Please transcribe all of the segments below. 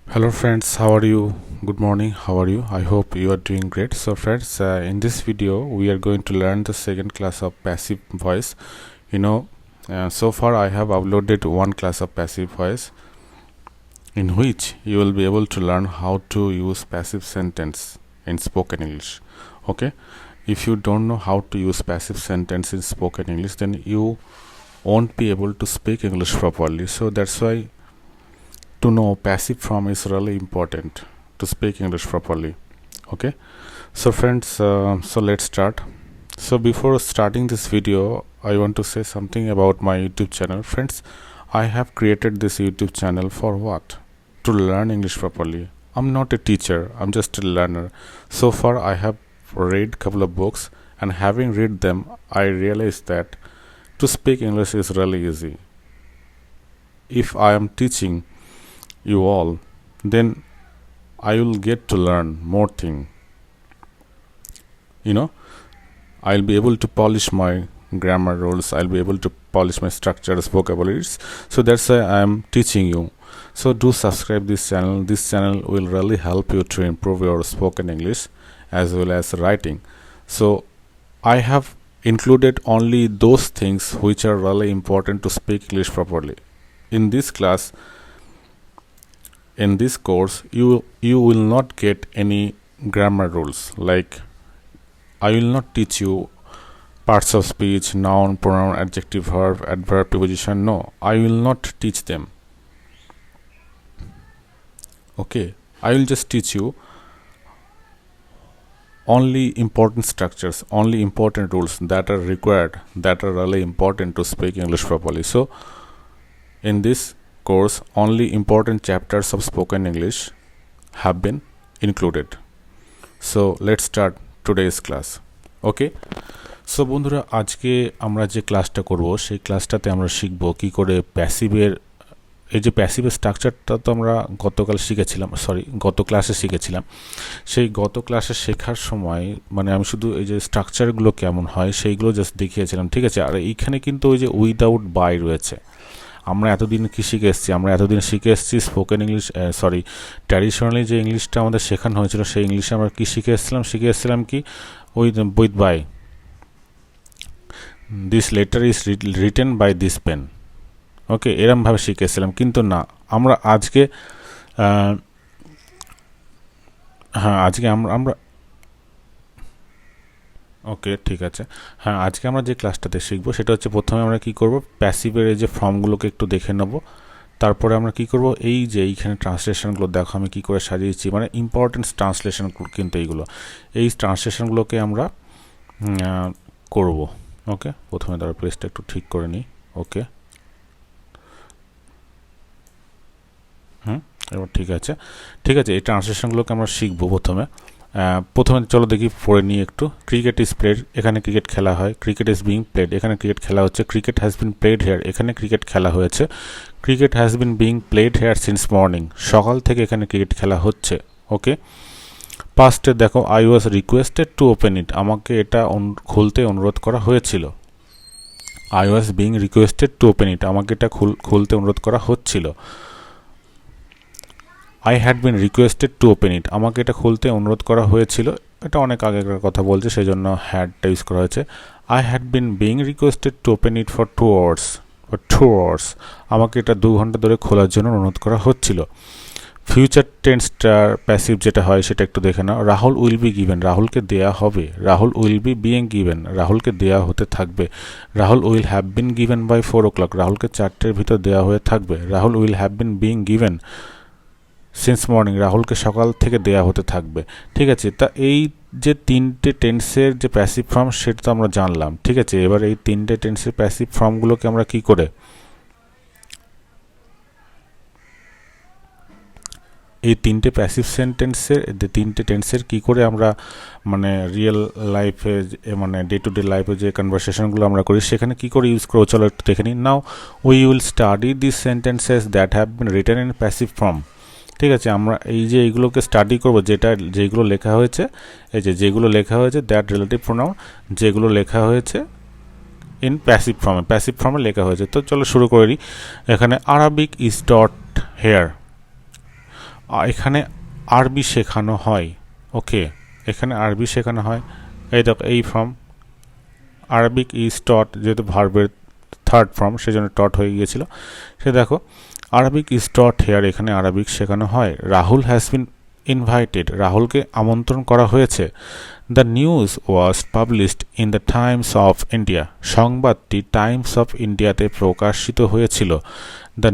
Hello friends, how are you? Good morning, how are you? I hope you are doing great. So friends, in this video we are going to learn the second class of passive voice. So far I have uploaded one class of passive voice in which you will be able to learn how to use passive sentence in spoken English. Okay, if you don't know how to use passive sentence in spoken English, then you won't be able to speak English properly. So that's why to know passive form is really important to speak English properly. Okay, so friends, so let's start. So before starting this video, I want to say something about my YouTube channel. Friends, I have created this YouTube channel for what? To learn English properly. I'm not a teacher, I'm just a learner. So far I have read couple of books, and having read them I realized that to speak English is really easy. If I am teaching you all, then I will get to learn more thing. I'll be able to polish my grammar rules, I'll be able to polish my structures, vocabularies. So that's why I'm teaching you. So do subscribe this channel. This channel will really help you to improve your spoken English as well as writing. So I have included only those things which are really important to speak English properly. In this class, in this course, you will not get any grammar rules. Like, I will not teach you parts of speech, noun, pronoun, adjective, verb, adverb, preposition. No, I will not teach them. Okay, I will just teach you only important structures, only important rules that are required, that are really important to speak English properly. So in this course, only important chapters of spoken English have been included. So let's start today's class. Okay, so বন্ধুরা, আজকে আমরা যে ক্লাসটা করব সেই ক্লাসটাতে আমরা শিখব কি করে প্যাসিভের এই যে প্যাসিভের স্ট্রাকচারটা তো আমরা গত ক্লাসে শিখেছিলাম। সেই গত ক্লাসে শেখার সময় মানে আমি শুধু এই যে স্ট্রাকচারগুলো কেমন হয় সেইগুলো জাস্ট দেখিয়েছিলাম, ঠিক আছে। আর এইখানে কিন্তু ওই যে উইদাউট বাই রয়েছে। আমরা এতদিন কি শিখে এসেছি? আমরা এতদিন শিখে এসেছি স্পোকেন ইংলিশ, ট্র্যাডিশনালি যে ইংলিশটা আমাদের শেখানো হয়েছিল সেই ইংলিশে আমরা কি শিখে এসেছিলাম কি with by, this letter is written by this pen. Okay, এরমভাবে শিখে এসেছিলাম। কিন্তু না, আমরা আজকে আমরা ওকে, ঠিক আছে। আজকে আমরা যে ক্লাসটাতে শিখবো সেটা হচ্ছে, প্রথমে আমরা কি করব, প্যাসিভের এই যে ফর্মগুলোকে একটু দেখে নেব। তারপরে আমরা কি করব, এই যে এইখানে ট্রান্সলেশনগুলো দেখো আমি কি করে সাজিয়েছি, মানে ইম্পর্টেন্ট ট্রান্সলেশন কিন্তু এই ট্রান্সলেশনগুলোকে আমরা করব। ওকে, প্রথমে তার পেজটা একটু ঠিক করে নিই। ওকে, এবার ঠিক আছে। এই ট্রান্সলেশনগুলোকে আমরা শিখবো প্রথমে চলো দেখি, পড়ে নিই একটু। ক্রিকেট ইজ প্লেড, এখানে ক্রিকেট খেলা হয়। ক্রিকেট ইজ বিং প্লেড, এখানে ক্রিকেট খেলা হচ্ছে। Cricket has been played here, এখানে ক্রিকেট খেলা হয়েছে। Cricket has been being played here since morning, সকাল থেকে এখানে ক্রিকেট খেলা হচ্ছে। ওকে, পাস্টে দেখো, I was requested to open it, আমাকে এটা খুলতে অনুরোধ করা হয়েছিল। I was being requested to open it, আমাকে এটা খুলতে অনুরোধ করা হচ্ছিল। I had been requested to open it, আমাকে এটা খুলতে অনুরোধ করা হয়েছিল। এটা অনেক আগেকার কথা বলছে, সেই জন্য হ্যাডটা ইউজ করা হয়েছে। I had been being requested to open it for 2 hours, আমাকে এটা 2 ঘন্টা ধরে খোলার জন্য অনুরোধ করা হচ্ছিল। ফিউচার টেন্সটার প্যাসিভ যেটা হয় সেটা একটু দেখে নাও। রাহুল উইল বি গিভেন, রাহুলকে দেয়া হবে। Rahul will be being given, রাহুলকে দেয়া হতে থাকবে। Rahul will have been given by 4 o'clock, রাহুলকে 4টের ভিতর দেওয়া হয়ে থাকবে। Rahul will have been being given since morning, রাহুলকে সকাল থেকে দেয়া হতে থাকবে। ঠিক আছে, তা এই যে 3টে টেন্সের যে প্যাসিভ ফর্ম সেটা তো আমরা জানলাম। ঠিক আছে, এবার এই 3টে টেন্সের প্যাসিভ ফর্মগুলোকে আমরা কি করে, এই 3টে প্যাসিভ সেন্টেন্সের 3টে টেন্সের কি করে আমরা মানে রিয়েল লাইফে, মানে ডে টু ডে লাইফে যে কনভারসেশনগুলো আমরা করি সেখানে কি করে ইউজ করবো, চলো একটু দেখে নিই। Now we will study this sentences that have been written in passive form. ঠিক আছে, আমরা এই যে এইগুলোকে স্টাডি করব, যেগুলো লেখা হয়েছে, এই যেগুলো লেখা হয়েছে দ্যাট রিলেটিভ প্রোনাউন, যেগুলো লেখা হয়েছে ইন প্যাসিভ ফর্মে লেখা হয়েছে। তো চলো শুরু করে দিই। এখানে আরাবিক ইজ টট হেয়ার, এখানে আরবি শেখানো হয়। ওকে, এখানে আরবি শেখানো হয়। এই দেখো, এই ফর্ম আরবিক ইজ টট, যেহেতু ভার্বের থার্ড ফর্ম সেজন্য টট হয়ে গিয়েছিল। সে দেখো আরবিক ইজ টট হেয়ার, এখানে আরবিক শেখানো হয়। রাহুল হ্যাজ বিন ইনভাইটেড, রাহুলকে আমন্ত্রণ করা হয়েছে। The news was published in the Times of India, সংবাদটি টাইমস অফ ইন্ডিয়াতে প্রকাশিত হয়েছিল। The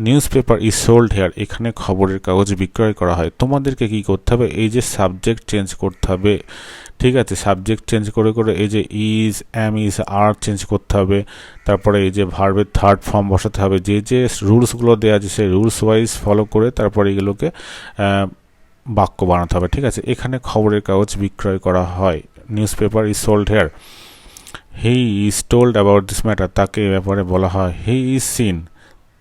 newspaper is sold here, এখানে খবরের কাগজ বিক্রয় করা হয়। তোমাদেরকে কি করতে হবে, এই যে সাবজেক্ট চেঞ্জ করতে হবে, ঠিক আছে, সাবজেক্ট চেঞ্জ করে করে এই যে is, am, is, are change করতে হবে। তারপরে এই যে ভার্বের থার্ড ফর্ম বসাতে হবে। যে যে রুলসগুলো দেওয়া আছে সেই রুলস ওয়াইজ ফলো করে তারপরে এগুলোকে বাক্য বানাতে হবে, ঠিক আছে। এখানে খবরের কাগজ বিক্রয় করা হয়। Newspaper is sold here. He is told about this matter, তাকে এ ব্যাপারে বলা হয়। হি ইজ সিন,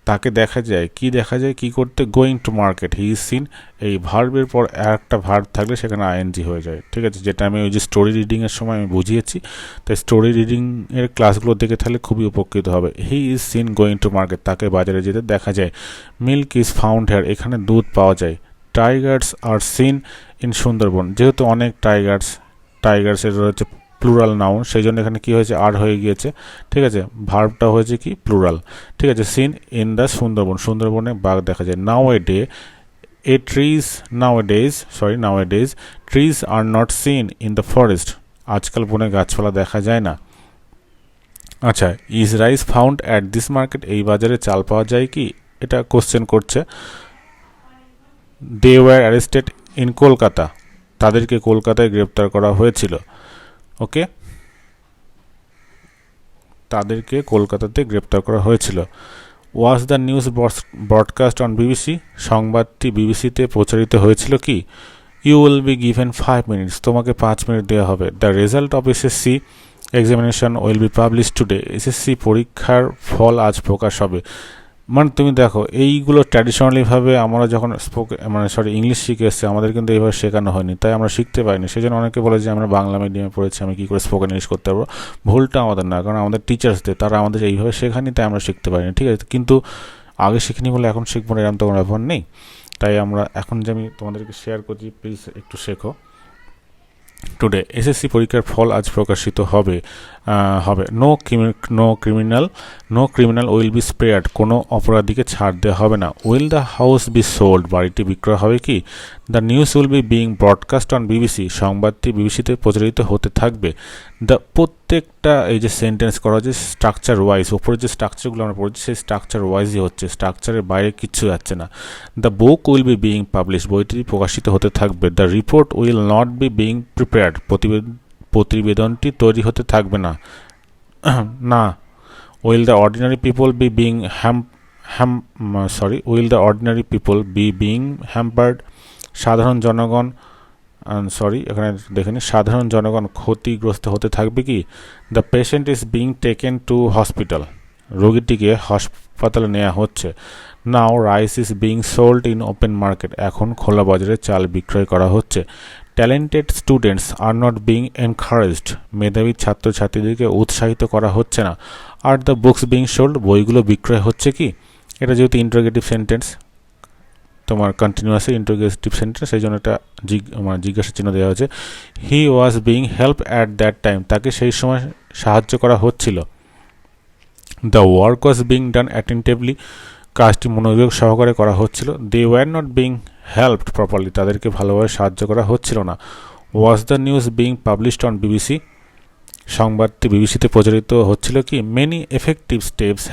তাকে দেখা যায়, কি দেখা যায়, কি করতে, going to market. He is seen, এই ভার্বের পর একটা ভার্ব থাকলে সেখানে আইএনজি হয়ে যায়, ঠিক আছে, যেটা আমি ওই যে স্টোরি রিডিংয়ের সময় আমি বুঝিয়েছি। তাই স্টোরি রিডিংয়ের ক্লাসগুলো দেখে তাহলে খুবই উপকৃত হবে। He is seen going to market, তাকে বাজারে যেতে দেখা যায়। মিল্ক ইজ ফাউন্ড হেয়ার, এখানে দুধ পাওয়া যায়। Tigers are seen in Sundarbans, যেহেতু অনেক টাইগার্সের রয়েছে প্লুরাল নাউন, সেই জন্য এখানে কি হয়েছে, আর হয়ে গিয়েছে, ঠিক আছে। ভার্বটা হয়েছে কি, প্লুরাল, ঠিক আছে। সিন ইন দ্য সুন্দরবন, সুন্দরবনে বাঘ দেখা যায়। Nowadays trees are not seen in the forest, আজকাল বনে গাছপালা দেখা যায় না। আচ্ছা, is rice found at this market, এই বাজারে চাল পাওয়া যায় কি, এটা কোশ্চেন করছে। They were arrested in Kolkata, তাদেরকে কলকাতায় গ্রেপ্তার করা হয়েছিল। ওকে, তাদেরকে কলকাতাতে গ্রেপ্তার করা হয়েছিল। Was the news broadcast on BBC, সংবাদটি বিবিসিতে প্রচারিত হয়েছিল কি। You will be given 5 minutes, তোমাকে 5 মিনিট দেওয়া হবে। The result of SSC examination will be publish today, SSC পরীক্ষার ফল আজ প্রকাশ হবে। মানে তুমি দেখো, এইগুলো ট্র্যাডিশনালিভাবে আমরা যখন ইংলিশ শিখে এসেছি, আমাদের কিন্তু এইভাবে শেখানো হয়নি, তাই আমরা শিখতে পারিনি। সেই জন্য অনেকে বলে যে আমরা বাংলা মিডিয়ামে পড়েছি, আমি কী করে স্পোকেন ইংলিশ করতে পারবো। ভুলটা আমাদের না, কারণ আমাদের টিচার্সদের, তারা আমাদের এইভাবে শেখানি, তাই আমরা শিখতে পারিনি, ঠিক আছে। কিন্তু আগে শিখিনি বলে এখন শিখবো না, এরকম তো কোনো ব্যাপার নেই। তাই আমরা এখন যে আমি তোমাদেরকে শেয়ার করছি, প্লিজ একটু শেখো। টুডে, এসএসসি পরীক্ষার ফল আজ প্রকাশিত হবে। No criminal will be spared, কোনো অপরাধীকে ছাড় দেওয়া হবে না। Will the house be sold, বাড়িটি বিক্রয় হবে কি। The news will be being broadcast on BBC, সংবাদটি বিবিসিতে প্রচারিত হতে থাকবে। দ্য, প্রত্যেকটা এই যে সেন্টেন্স করা যে স্ট্রাকচার ওয়াইজ, ওপরে যে স্ট্রাকচারগুলো আমরা পড়ছি সেই স্ট্রাকচার ওয়াইজই হচ্ছে, স্ট্রাকচারের বাইরে কিচ্ছু যাচ্ছে না। The book will be being publish, বইটি প্রকাশিত হতে থাকবে। The report will not be being prepared, প্রতিবেদনটি তৈরি হতে থাকবে না। Will the ordinary people be being hampered, সাধারণ জনগণ এখানে দেখেনি, সাধারণ জনগণ ক্ষতিগ্রস্ত হতে থাকবে কি। The patient is being taken to hospital, রোগীটিকে হাসপাতালে নেওয়া হচ্ছে। Now rice is being sold in open market, এখন খোলা বাজারে চাল বিক্রয় করা হচ্ছে। Talented students are not being encouraged, মেধাবী ছাত্রছাত্রীদেরকে উৎসাহিত করা হচ্ছে না। Are the books being sold, বইগুলো বিক্রয় হচ্ছে কি। এটা যেহেতু ইন্টারোগেটিভ সেন্টেন্স, তোমার কন্টিনিউয়াসলি ইন্টারোগেটিভ সেন্টেন্স, সেই জন্য এটা জিজ্ঞাসা চিহ্ন দেওয়া হয়েছে। He was being help at that time, তাকে সেই সময় সাহায্য করা হচ্ছিল। The work was being done attentively, কাজটি মনোযোগ সহকারে করা হচ্ছিল। They were not being helped properly, তাদেরকে ভালোভাবে সাহায্য করা হচ্ছিল না। Was the news being published on BBC, সংবাদটি বিবিসিতে প্রচারিত হচ্ছিল কি। Many effective steps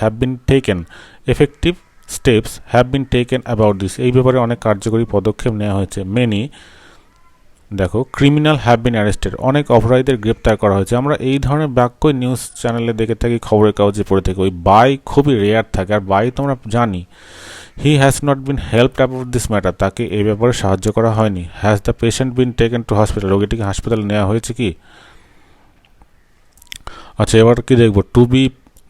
have been taken about this, এই ব্যাপারে অনেক কার্যকরী পদক্ষেপ নেওয়া হয়েছে। মেনি, দেখো, ক্রিমিনাল হ্যাভ বিন অ্যারেস্টেড, অনেক অপরাধীদের গ্রেপ্তার করা হয়েছে। আমরা এই ধরনের বাক্যই নিউজ চ্যানেলে দেখে থাকি, খবরের কাগজে পড়ে থাকি। ওই বাই খুবই রেয়ার থাকে, আর বাই তোমরা জানি। He has not been helped about this matter, তাকে এই ব্যাপারে সাহায্য করা হয়নি। Has the patient been taken to hospital, রোগীটিকে হাসপাতালে নেওয়া হয়েছে কি। আচ্ছা, এবার কি দেখব, টু বি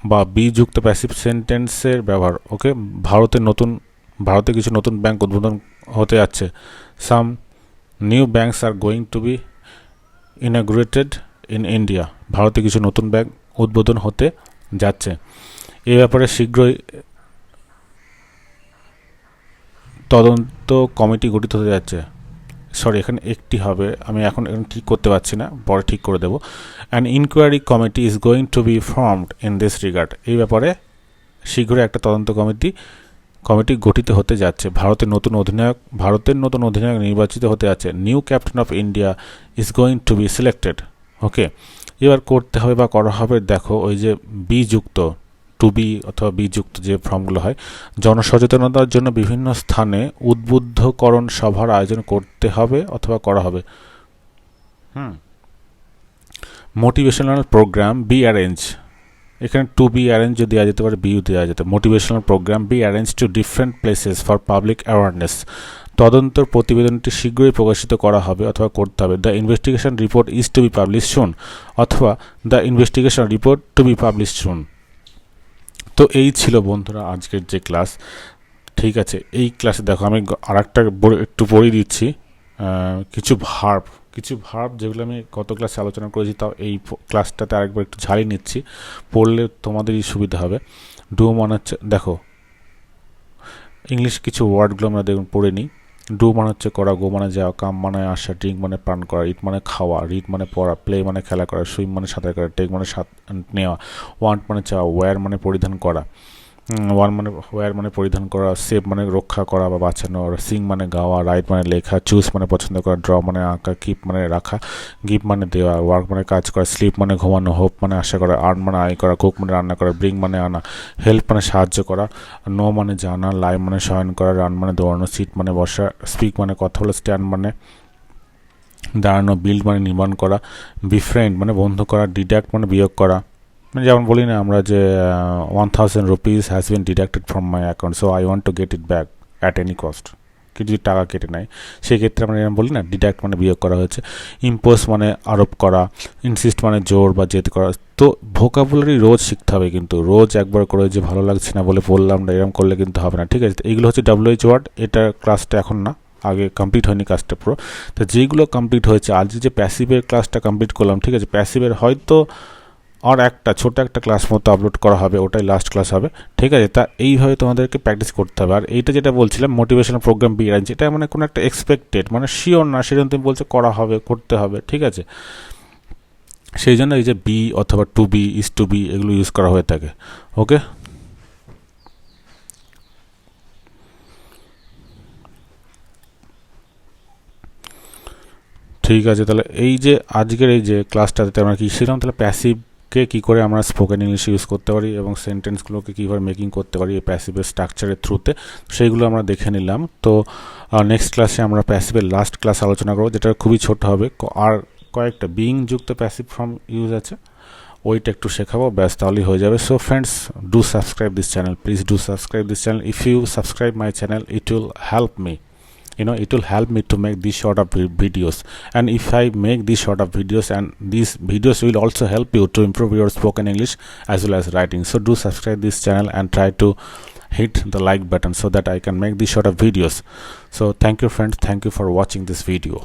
বা বি যুক্ত প্যাসিভ সেন্টেন্সের ব্যবহার। ওকে, ভারতে কিছু নতুন ব্যাংক উদ্বোধন হতে যাচ্ছে। Some new banks are going to be inaugurated in India, ভারতে কিছু নতুন ব্যাংক উদ্বোধন হতে যাচ্ছে। এ ব্যাপারে শীঘ্রই তদন্ত কমিটি গঠিত হতে যাচ্ছে, সরি এখানে একটি হবে, আমি এখন ঠিক করতে পারছি না, পরে ঠিক করে দেবো। An inquiry committee is going to be formed in this regard, এই ব্যাপারে শীঘ্রই একটা তদন্ত কমিটি গঠিত হতে যাচ্ছে। ভারতের নতুন অধিনায়ক নির্বাচিত হতে যাচ্ছে। New captain of India is going to be selected. Okay, এবার করতে হবে বা করা হবে, দেখো ওই যে বি যুক্ত, টু বি অথবা বি যুক্ত যে ফর্মগুলো হয়, জনসচেতনতার জন্য বিভিন্ন স্থানে উদ্বুদ্ধকরণ সভার আয়োজন করতে হবে অথবা করা হবে। মোটিভেশনাল প্রোগ্রাম বি অ্যারেঞ্জ, এখানে টু বি অ্যারেঞ্জও দেওয়া যেতে পারে, বিও দেওয়া যেতে পারে। Motivational programme be arrange to different places for public awareness, তদন্তর প্রতিবেদনটি শীঘ্রই প্রকাশিত করা হবে অথবা করতে হবে। The investigation report is to be publish soon, অথবা the investigation report to be publish soon. তো এই ছিল বন্ধুরা আজকের যে ক্লাস। ঠিক আছে, এই ক্লাসে দেখো আমি আর একটা একটু পড়িয়ে দিচ্ছি, কিছু ভার্ব যেগুলো আমি গত ক্লাসে আলোচনা করেছি, তাও এই ক্লাসটাতে আরেকবার একটু ঝালিয়ে নিচ্ছি, পড়লে তোমাদেরই সুবিধা হবে। ডু মানে হচ্ছে, দেখো ইংলিশ কিছু ওয়ার্ডগুলো আমরা দেখুন পড়ে নিই। ডু মানে হচ্ছে করা, গো মানে যাওয়া, কাম মানে আসা, ড্রিঙ্ক মানে পান করা, ইট মানে খাওয়া, রিড মানে পড়া, প্লে মানে খেলা করা, সুইম মানে সাঁতার কাটা, টেক মানে নেওয়া, ওয়ান্ট মানে চাওয়া, ওয়্যার মানে পরিধান করা, ওয়্যার মানে পরিধান করা, সেভ মানে রক্ষা করা বা বাঁচানো, সিং মানে গাওয়া, রাইট মানে লেখা, চুজ মানে পছন্দ করা, ড্র মানে আঁকা, কিপ মানে রাখা, গিভ মানে দেওয়া, ওয়ার্ক মানে কাজ করা, স্লিপ মানে ঘুমানো, হোপ মানে আশা করা, আর্ন মানে আয় করা, কুক মানে রান্না করা, ব্রিং মানে আনা, হেল্প মানে সাহায্য করা, নো মানে জানা, লাই মানে শয়ন করা, রান মানে দৌড়ানো, সিট মানে বসা, স্পিক মানে কথা বলা, স্ট্যান্ড মানে দাঁড়ানো, বিল্ড মানে নির্মাণ করা, বিফ্রেন্ড মানে বন্ধু করা, ডিডাক্ট মানে বিয়োগ করা, মানে যেমন বলি না আমরা যে 1000 rupees has been deducted from my account, so I want to get it back at any cost, কি যদি টাকা কেটে নেয় সেক্ষেত্রে আমরা এরকম বলি না, ডিডাক্ট মানে বিয়োগ করা হয়েছে। ইম্পোজ মানে আরোপ করা, ইনসিস্ট মানে জোর বা জেদ করা। তো ভোকাবুলারি রোজ শিখতে হবে, কিন্তু রোজ একবার করে যে ভালো লাগছে না বলে বললাম না এরকম করলে কিন্তু হবে না, ঠিক আছে। এইগুলো হচ্ছে WH ওয়ার্ড, এটা ক্লাসটা এখন না, আগে কমপ্লিট হয়নি কাজটা পুরো। তো যেগুলো কমপ্লিট হয়েছে, আজ যে প্যাসিভের ক্লাসটা কমপ্লিট করলাম, ঠিক আছে, প্যাসিভের হয়তো আর একটা ছোট একটা ক্লাস মতো আপলোড করা হবে, ওটাই লাস্ট ক্লাস হবে, ঠিক আছে। তা এইভাবে তোমাদেরকে প্র্যাকটিস করতে হবে। আর এইটা যেটা বলছিলাম মোটিভেশনাল প্রোগ্রাম বি অ্যারেঞ্জ, এটা মানে কোনো একটা এক্সপেক্টেড, মানে শিওর না, সেজন্য তুমি বলছো করা হবে, করতে হবে, ঠিক আছে। সেই জন্য এই যে বি অথবা to be, is to be, এগুলো ইউজ করা হয়ে থাকে। ওকে, ঠিক আছে। তাহলে এই যে আজকের এই যে ক্লাসটাতে আমরা কি শিখলাম, তাহলে প্যাসিভকে কী করে আমরা স্পোকেন ইংলিশে ইউজ করতে পারি এবং সেন্টেন্সগুলোকে কীভাবে মেকিং করতে পারি এই প্যাসিভের স্ট্রাকচারের থ্রুতে, সেইগুলো আমরা দেখে নিলাম। তো নেক্সট ক্লাসে আমরা প্যাসিভের লাস্ট ক্লাস আলোচনা করবো, যেটা খুবই ছোট হবে, আর কয়েকটা বিইং যুক্ত প্যাসিভ ফর্ম ইউজ আছে, ওইটা একটু শেখাবো, ব্যাস তাহলেই হয়ে যাবে। So friends, do subscribe this channel, please do subscribe this channel. If you subscribe my channel, it will help me, it will help me to make these sort of videos, and if I make these sort of videos, and these videos will also help you to improve your spoken English as well as writing. So do subscribe this channel and try to hit the like button so that I can make these sort of videos. So thank you friends, thank you for watching this video.